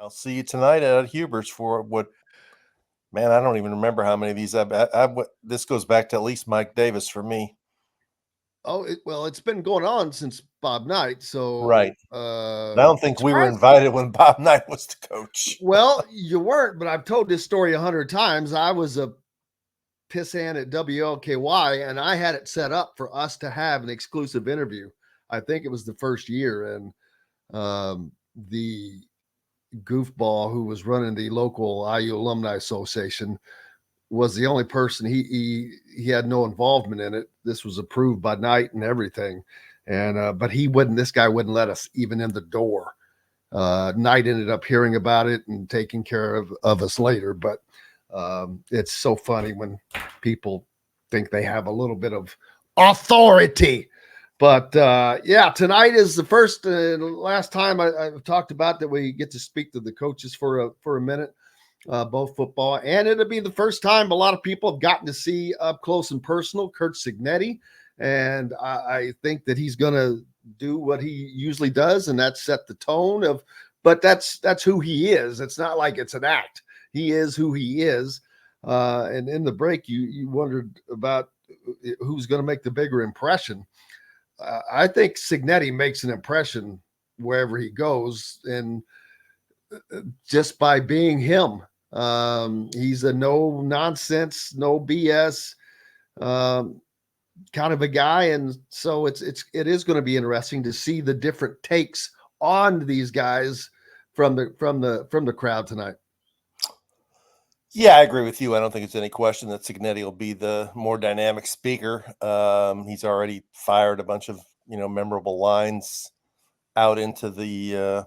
I'll see you tonight at Huber's for what, man, I don't even remember how many of these this goes back to at least Mike Davis for me. Oh, well, it's been going on since Bob Knight. Right. So, I don't think we were surprised. invited when Bob Knight was the coach. Well, you weren't, but I've told this story 100 times. I was a pissant at WLKY, and I had it set up for us to have an exclusive interview. I think it was the first year, and the goofball who was running the local IU Alumni Association was the only person. He had no involvement in it. This was approved by Knight and everything, and but he wouldn't. This guy wouldn't let us even in the door. Knight ended up hearing about it and taking care of us later. But it's so funny when people think they have a little bit of authority. But yeah, tonight is the first and last time I've talked about that we get to speak to the coaches for a minute, both football, and it'll be the first time a lot of people have gotten to see up close and personal Curt Cignetti, and I think that he's going to do what he usually does, and that's set the tone of. But that's who he is. It's not like it's an act. He is who he is. And in the break, you wondered about who's going to make the bigger impression. I think Cignetti makes an impression wherever he goes, and just by being him. He's a no nonsense, no BS kind of a guy, and so it is going to be interesting to see the different takes on these guys from the crowd tonight. Yeah, I agree with you. I don't think it's any question that Cignetti will be the more dynamic speaker. He's already fired a bunch of memorable lines out into the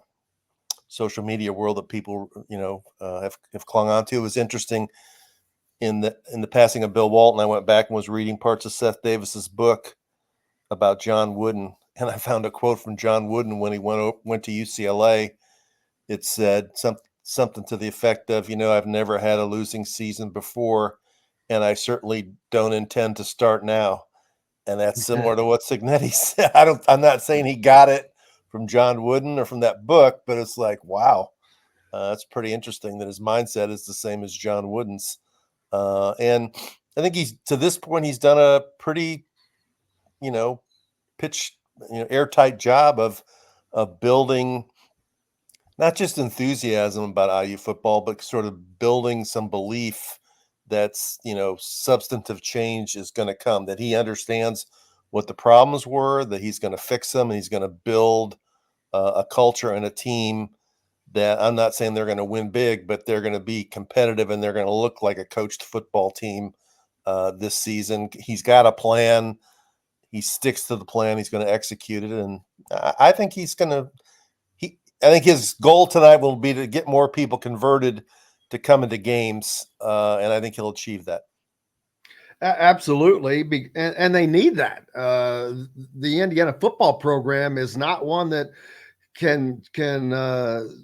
social media world that people have clung on to. It was interesting in the passing of Bill Walton. I went back and was reading parts of Seth Davis's book about John Wooden, and I found a quote from John Wooden when he went to UCLA. It said something to the effect of, I've never had a losing season before, and I certainly don't intend to start now. And that's similar to what Cignetti said. I'm not saying he got it from John Wooden or from that book, but it's like, wow, that's pretty interesting that his mindset is the same as John Wooden's. And I think to this point, he's done a pretty, airtight job of building not just enthusiasm about IU football, but sort of building some belief that's, substantive change is going to come, that he understands what the problems were, that he's going to fix them, and he's going to build a culture and a team that, I'm not saying they're going to win big, but they're going to be competitive and they're going to look like a coached football team this season. He's got a plan. He sticks to the plan. He's going to execute it. And I think I think his goal tonight will be to get more people converted to come into games, and I think he'll achieve that. Absolutely, and they need that. The Indiana football program is not one that can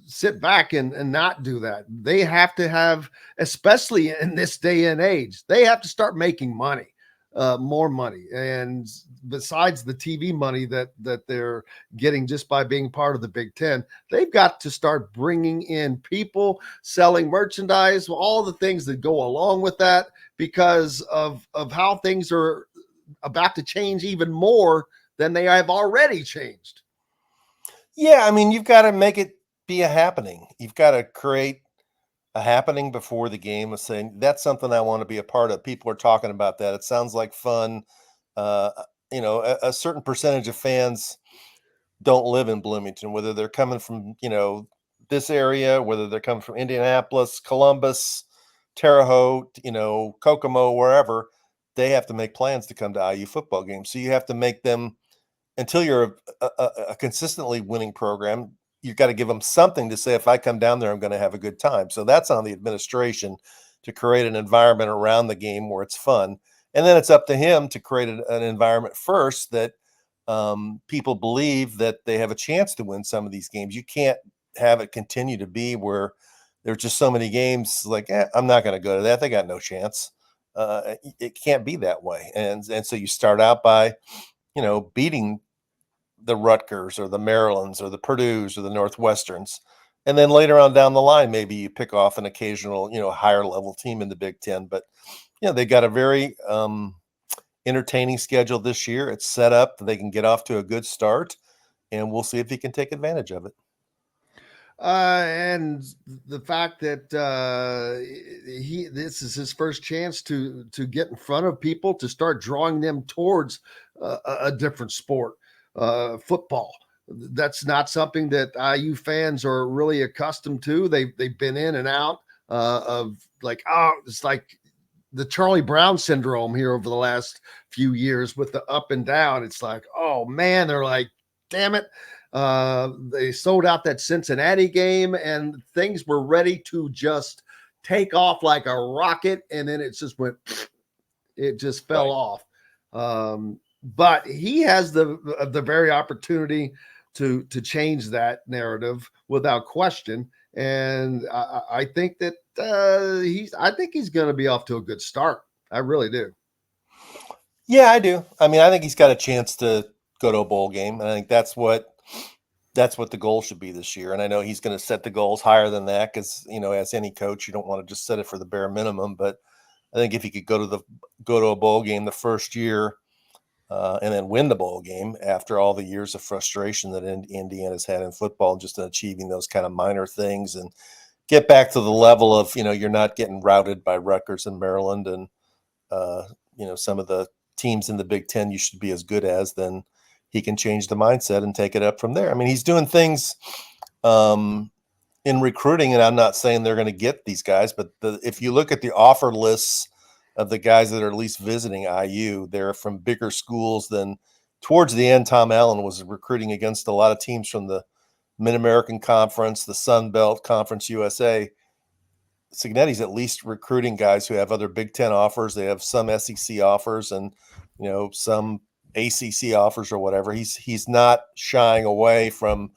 sit back and not do that. They have to have, especially in this day and age, they have to start making money. More money, and besides the TV money that they're getting just by being part of the Big Ten, they've got to start bringing in people, selling merchandise, all the things that go along with that, because of how things are about to change even more than they have already changed. Yeah, I mean, you've got to make it be a happening. You've got to create a happening before the game of saying that's something I want to be a part of. People are talking about that. It sounds like fun. A certain percentage of fans don't live in Bloomington, whether they're coming from, this area, whether they're coming from Indianapolis, Columbus, Terre Haute, Kokomo, wherever. They have to make plans to come to IU football games. So you have to make them, until you're a consistently winning program, you've got to give them something to say, if I come down there, I'm going to have a good time. So that's on the administration to create an environment around the game where it's fun. And then it's up to him to create an environment first that people believe that they have a chance to win some of these games. You can't have it continue to be where there's just so many games like, I'm not going to go to that. They got no chance. It can't be that way. And so you start out by, beating the Rutgers or the Marylands or the Purdues or the Northwesterns. And then later on down the line, maybe you pick off an occasional, higher level team in the Big Ten. But they got a very entertaining schedule this year. It's set up; they can get off to a good start, and we'll see if he can take advantage of it. And the fact that this is his first chance to get in front of people, to start drawing them towards a different sport, football. That's not something that IU fans are really accustomed to. They've been in and out of like, it's like the Charlie Brown syndrome here over the last few years with the up and down. It's like, oh man, they're like, damn it. They sold out that Cincinnati game and things were ready to just take off like a rocket. And then it just fell off. But he has the very opportunity to change that narrative without question. And I think that he's going to be off to a good start. I really do. Yeah, I do. I mean, I think he's got a chance to go to a bowl game. And I think that's what the goal should be this year. And I know he's going to set the goals higher than that because, as any coach, you don't want to just set it for the bare minimum. But I think if he could go to a bowl game the first year and then win the bowl game after all the years of frustration that Indiana's had in football, just in achieving those kind of minor things and get back to the level of, you're not getting routed by Rutgers and Maryland and, some of the teams in the Big Ten you should be as good as, then he can change the mindset and take it up from there. I mean, he's doing things in recruiting, and I'm not saying they're going to get these guys, but if you look at the offer lists of the guys that are at least visiting IU, they're from bigger schools than towards the end. Tom Allen was recruiting against a lot of teams from the Mid-American Conference, the Sun Belt, Conference USA. Cignetti's at least recruiting guys who have other Big Ten offers. They have some SEC offers and, some ACC offers or whatever. He's not shying away from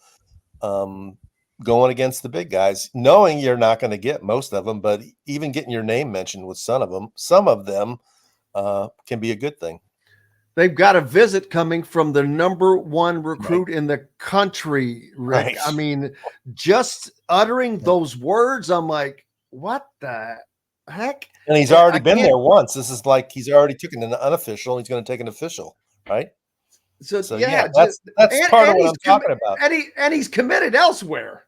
going against the big guys, knowing you're not going to get most of them, but even getting your name mentioned with some of them can be a good thing. They've got a visit coming from the number one recruit in the country, Rick. Right. I mean, just uttering those words, I'm like, what the heck? And he's already been there once. This is like he's already taken an unofficial. He's going to take an official, right? So that's and, part of what I'm talking about. And he's committed elsewhere.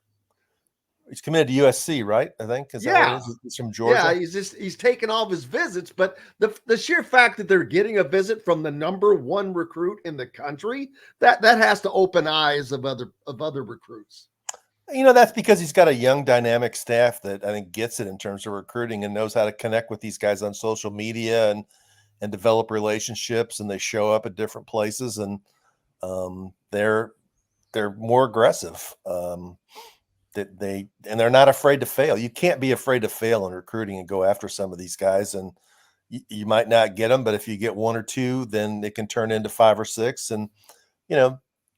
He's committed to USC, right? I think. Is that what it is? He's from Georgia. Yeah, he's taken all of his visits, but the sheer fact that they're getting a visit from the number one recruit in the country, that has to open eyes of other recruits. That's because he's got a young, dynamic staff that I think gets it in terms of recruiting and knows how to connect with these guys on social media and develop relationships, and they show up at different places, and they're more aggressive. They're not afraid to fail. You can't be afraid to fail in recruiting and go after some of these guys, and you might not get them, but if you get one or two, then it can turn into 5 or 6, and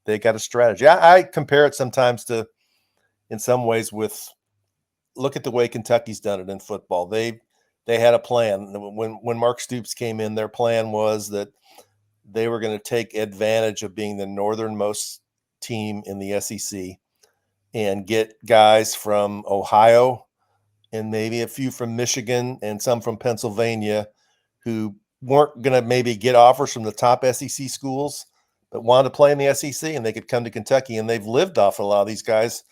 they got a strategy. I compare it sometimes to, in some ways, look at the way Kentucky's done it in football. They had a plan. When Mark Stoops came in, their plan was that they were going to take advantage of being the northernmost team in the SEC and get guys from Ohio and maybe a few from Michigan and some from Pennsylvania who weren't going to maybe get offers from the top SEC schools, but wanted to play in the SEC, and they could come to Kentucky. And they've lived off a lot of these guys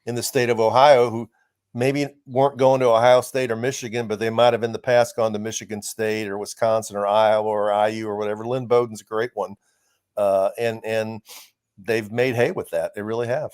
in the state of Ohio who maybe weren't going to Ohio State or Michigan, but they might have in the past gone to Michigan State or Wisconsin or Iowa or IU or whatever. Lynn Bowden's a great one. And they've made hay with that. They really have.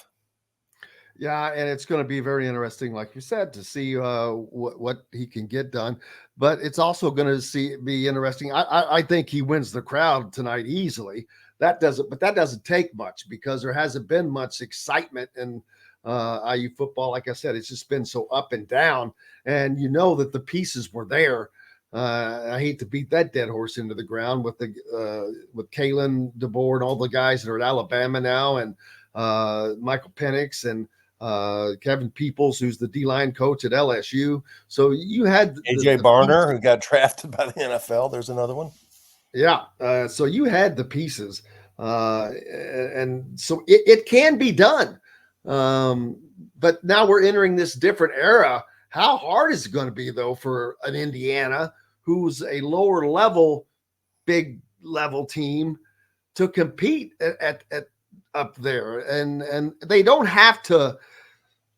Yeah, and it's going to be very interesting, like you said, to see what he can get done. But it's also going to be interesting. I think he wins the crowd tonight easily. That doesn't take much because there hasn't been much excitement in IU football. Like I said, it's just been so up and down, and that the pieces were there. I hate to beat that dead horse into the ground with Kalen DeBoer and all the guys that are at Alabama now, and Michael Penix and Kevin Peoples, who's the D-line coach at LSU. So you had AJ Barner, who got drafted by the NFL. There's another one. Yeah. So you had the pieces. And so it can be done. but now we're entering this different era. How hard is it going to be, though, for an Indiana who's a lower level, big level team to compete at up there? And they don't have to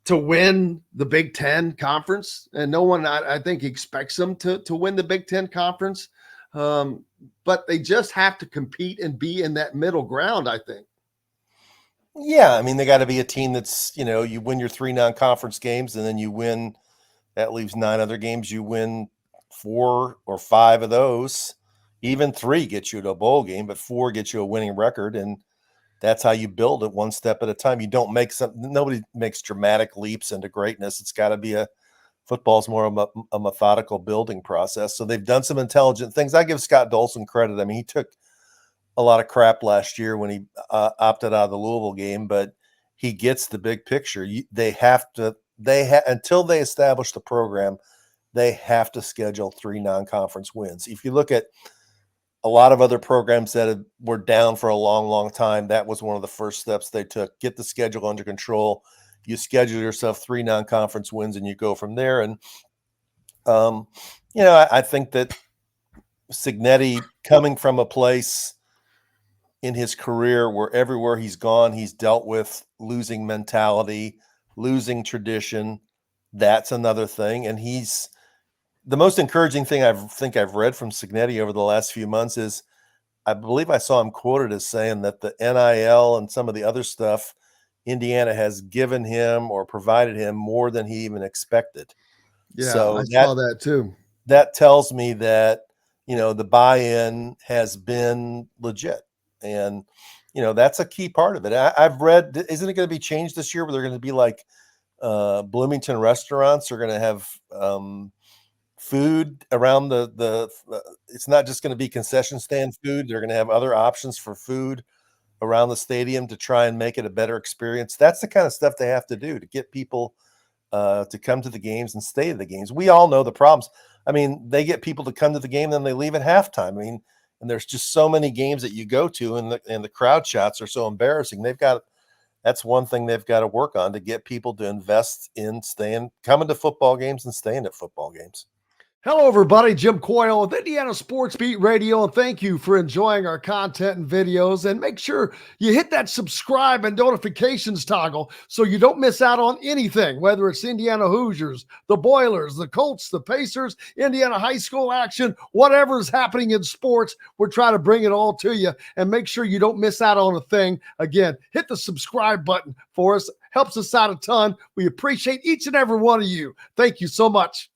win the Big Ten conference, and no one, I think, expects them to win the Big Ten conference. But they just have to compete and be in that middle ground, I think. Yeah, I mean, they got to be a team that's, you win your 3 non-conference games, and then you win. That leaves 9 other games. You win 4 or 5 of those. Even 3 gets you to a bowl game, but 4 gets you a winning record, and that's how you build it one step at a time. You don't make nobody makes dramatic leaps into greatness. It's got to be football's more of a methodical building process. So they've done some intelligent things. I give Scott Dolson credit. I mean, he took a lot of crap last year when he opted out of the Louisville game, but he gets the big picture. Until they establish the program, they have to schedule 3 non-conference wins. If you look at a lot of other programs that were down for a long, long time, that was one of the first steps they took. Get the schedule under control. You schedule yourself 3 non-conference wins, and you go from there. And I think that Cignetti, coming from a place in his career where everywhere he's gone, he's dealt with losing mentality, losing tradition. That's another thing. And the most encouraging thing I've read from Cignetti over the last few months is, I believe I saw him quoted as saying that the NIL and some of the other stuff, Indiana has given him or provided him more than he even expected. Yeah, so I saw that too. That tells me that, the buy-in has been legit. And, that's a key part of it. I've read, isn't it going to be changed this year where they're going to be like Bloomington restaurants are going to have food around it's not just going to be concession stand food. They're going to have other options for food around the stadium to try and make it a better experience. That's the kind of stuff they have to do to get people to come to the games and stay at the games. We all know the problems. I mean, they get people to come to the game, then they leave at halftime. I mean, and there's just so many games that you go to, and the crowd shots are so embarrassing. That's one thing they've got to work on to get people to invest in coming to football games and staying at football games. Hello, everybody. Jim Coyle with Indiana Sports Beat Radio, and thank you for enjoying our content and videos. And make sure you hit that subscribe and notifications toggle so you don't miss out on anything, whether it's Indiana Hoosiers, the Boilers, the Colts, the Pacers, Indiana high school action, whatever is happening in sports. We're trying to bring it all to you, and make sure you don't miss out on a thing. Again, hit the subscribe button for us. Helps us out a ton. We appreciate each and every one of you. Thank you so much.